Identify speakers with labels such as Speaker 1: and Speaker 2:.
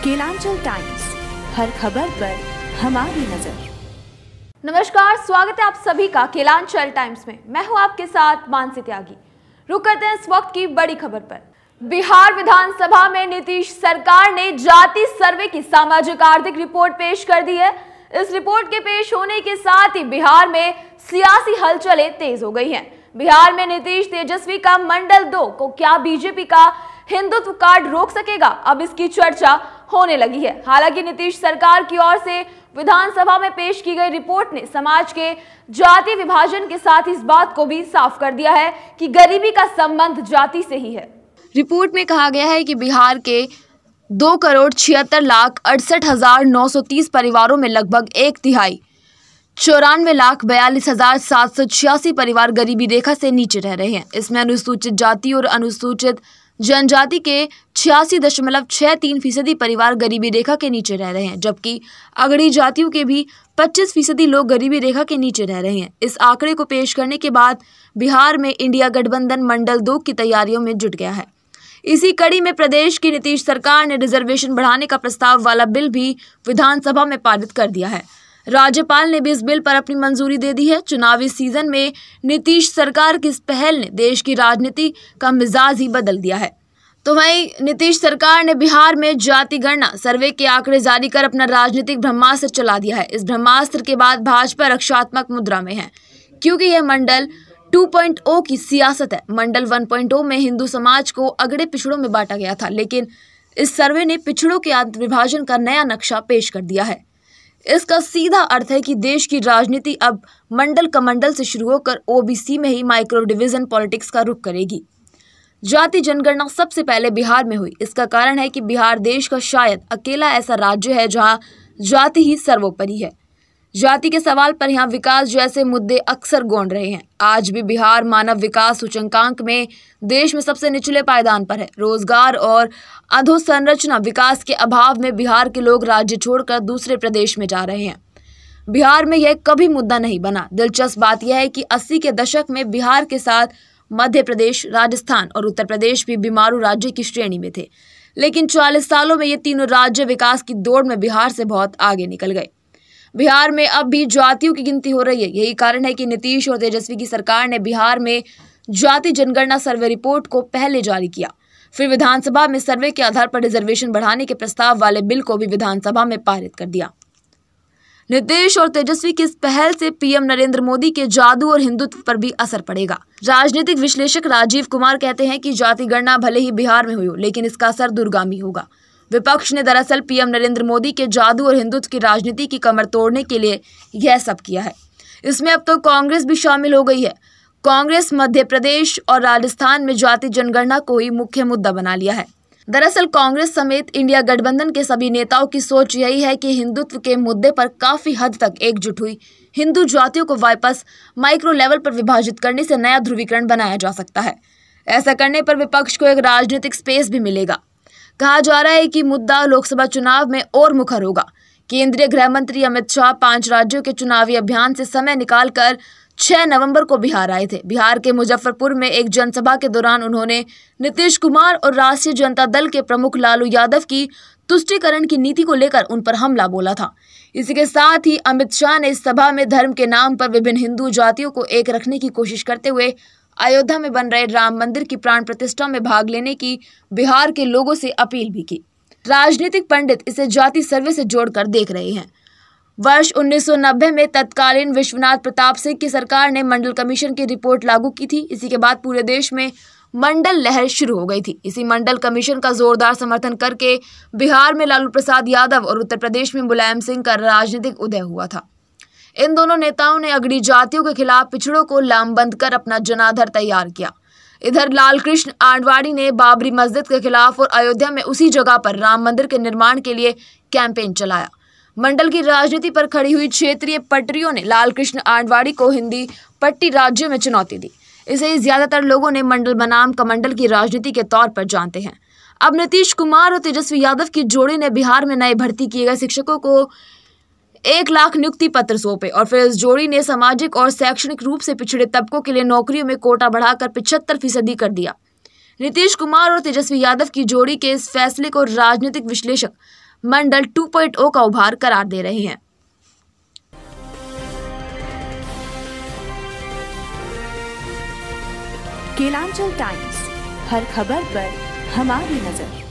Speaker 1: Kelanchal times, हर खबर पर हमारी नजर।
Speaker 2: नमस्कार, स्वागत है आप सभी का केलांचल टाइम्स में। मैं हूं आपके साथ मानसी त्यागी। रुक करते हैं इस वक्त की बड़ी खबर पर। बिहार विधानसभा में नीतीश सरकार ने जाति सर्वे की सामाजिक आर्थिक रिपोर्ट पेश कर दी है। इस रिपोर्ट के पेश होने के साथ ही बिहार में सियासी हलचलें तेज हो गई हैं। बिहार में नीतीश तेजस्वी का मंडल 2 को क्या बीजेपी का हिंदुत्व कार्ड रोक सकेगा, अब इसकी चर्चा होने लगी है। हालांकि नीतीश सरकार की ओर से विधानसभा में पेश की गई रिपोर्ट ने समाज के जाति विभाजन के साथ इस बात को भी साफ कर दिया है कि गरीबी का संबंध जाति से ही है। रिपोर्ट में कहा गया है कि बिहार के 2,76,68,930 परिवारों में लगभग 1/3 94,42,786 परिवार गरीबी रेखा से नीचे रह रहे हैं। इसमें अनुसूचित जाति और अनुसूचित जनजाति के 86.63% परिवार गरीबी रेखा के नीचे रह रहे हैं, जबकि अगड़ी जातियों के भी 25% लोग गरीबी रेखा के नीचे रह रहे हैं। इस आंकड़े को पेश करने के बाद बिहार में इंडिया गठबंधन मंडल 2 की तैयारियों में जुट गया है। इसी कड़ी में प्रदेश की नीतीश सरकार ने रिजर्वेशन बढ़ाने का प्रस्ताव वाला बिल भी विधानसभा में पारित कर दिया है। राज्यपाल ने भी इस बिल पर अपनी मंजूरी दे दी है। चुनावी सीजन में नीतीश सरकार की इस पहल ने देश की राजनीति का मिजाज ही बदल दिया है। तो वहीं नीतीश सरकार ने बिहार में जाति गणना सर्वे के आंकड़े जारी कर अपना राजनीतिक ब्रह्मास्त्र चला दिया है। इस ब्रह्मास्त्र के बाद भाजपा रक्षात्मक मुद्रा में है, क्योंकि यह मंडल 2.0 की सियासत है। मंडल 1.0 में हिंदू समाज को अगड़े पिछड़ों में बांटा गया था, लेकिन इस सर्वे ने पिछड़ों के विभाजन का नया नक्शा पेश कर दिया है। इसका सीधा अर्थ है कि देश की राजनीति अब मंडल कमंडल से शुरू होकर ओबीसी में ही माइक्रो डिवीजन पॉलिटिक्स का रुख करेगी। जाति जनगणना सबसे पहले बिहार में हुई। इसका कारण है कि बिहार देश का शायद अकेला ऐसा राज्य है जहां जाति ही सर्वोपरि है। जाति के सवाल पर यहाँ विकास जैसे मुद्दे अक्सर गौण रहे हैं। आज भी बिहार मानव विकास सूचकांक में देश में सबसे निचले पायदान पर है। रोजगार और अधोसंरचना विकास के अभाव में बिहार के लोग राज्य छोड़कर दूसरे प्रदेश में जा रहे हैं। बिहार में यह कभी मुद्दा नहीं बना। दिलचस्प बात यह है कि 80 के दशक में बिहार के साथ मध्य प्रदेश, राजस्थान और उत्तर प्रदेश भी बीमारू राज्य की श्रेणी में थे, लेकिन 40 सालों में ये तीनों राज्य विकास की दौड़ में बिहार से बहुत आगे निकल गए। बिहार में अब भी जातियों की गिनती हो रही है। यही कारण है कि नीतीश और तेजस्वी की सरकार ने बिहार में जाति जनगणना सर्वे रिपोर्ट को पहले जारी किया, फिर विधानसभा में सर्वे के आधार पर रिजर्वेशन बढ़ाने के प्रस्ताव वाले बिल को भी विधानसभा में पारित कर दिया। नीतीश और तेजस्वी की इस पहल से पीएम नरेंद्र मोदी के जादू और हिंदुत्व पर भी असर पड़ेगा। राजनीतिक विश्लेषक राजीव कुमार कहते हैं कि जाति गणना भले ही बिहार में हुई हो, लेकिन इसका असर दूरगामी होगा। विपक्ष ने दरअसल पीएम नरेंद्र मोदी के जादू और हिंदुत्व की राजनीति की कमर तोड़ने के लिए यह सब किया है। इसमें अब तो कांग्रेस भी शामिल हो गई है। कांग्रेस मध्य प्रदेश और राजस्थान में जाति जनगणना को ही मुख्य मुद्दा बना लिया है। दरअसल कांग्रेस समेत इंडिया गठबंधन के सभी नेताओं की सोच यही है कि हिंदुत्व के मुद्दे पर काफी हद तक एकजुट हुई हिंदू जातियों को वापस माइक्रो लेवल पर विभाजित करने से नया ध्रुवीकरण बनाया जा सकता है। ऐसा करने पर विपक्ष को एक राजनीतिक स्पेस भी मिलेगा। कहा जा रहा है कि मुद्दा लोकसभा चुनाव में और मुखर होगा। केंद्रीय गृह मंत्री अमित शाह 5 राज्यों के चुनावी अभियान से समय निकालकर 6 नवंबर को बिहार आए थे। बिहार के मुजफ्फरपुर में एक जनसभा के दौरान उन्होंने नीतीश कुमार और राष्ट्रीय जनता दल के प्रमुख लालू यादव की तुष्टीकरण की नीति को लेकर उन पर हमला बोला था। इसी के साथ ही अमित शाह ने इस सभा में धर्म के नाम पर विभिन्न हिंदू जातियों को एक रखने की कोशिश करते हुए अयोध्या में बन रहे राम मंदिर की प्राण प्रतिष्ठा में भाग लेने की बिहार के लोगों से अपील भी की। राजनीतिक पंडित इसे जाति सर्वे से जोड़कर देख रहे हैं। वर्ष 1990 में तत्कालीन विश्वनाथ प्रताप सिंह की सरकार ने मंडल कमीशन की रिपोर्ट लागू की थी। इसी के बाद पूरे देश में मंडल लहर शुरू हो गई थी। इसी मंडल कमीशन का जोरदार समर्थन करके बिहार में लालू प्रसाद यादव और उत्तर प्रदेश में मुलायम सिंह का राजनीतिक उदय हुआ था। इन दोनों नेताओं ने अगड़ी जातियों के खिलाफ पिछड़ों को लामबंद कर अपना जनाधार तैयार किया। इधर लालकृष्ण आडवाणी ने बाबरी मस्जिद के खिलाफ और अयोध्या में उसी जगह पर राम मंदिर के निर्माण के लिए कैंपेन चलाया। मंडल की राजनीति पर खड़ी हुई क्षेत्रीय पटरियों ने लालकृष्ण आडवाणी को हिंदी पट्टी राज्यों में चुनौती दी। इसे ही ज्यादातर लोगों ने मंडल बनाम कमंडल की राजनीति के तौर पर जानते हैं। अब नीतीश कुमार और तेजस्वी यादव की जोड़ी ने बिहार में नए भर्ती किए गए शिक्षकों को 1 लाख नियुक्ति पत्र सौंपे और फिर इस जोड़ी ने सामाजिक और शैक्षणिक रूप से पिछड़े तबकों के लिए नौकरियों में कोटा बढ़ाकर 75% कर दिया। नीतीश कुमार और तेजस्वी यादव की जोड़ी के इस फैसले को राजनीतिक विश्लेषक मंडल 2.0 का उभार करार दे रहे हैं।
Speaker 1: केलांचल टाइम्स, हर खबर पर हमारी नजर।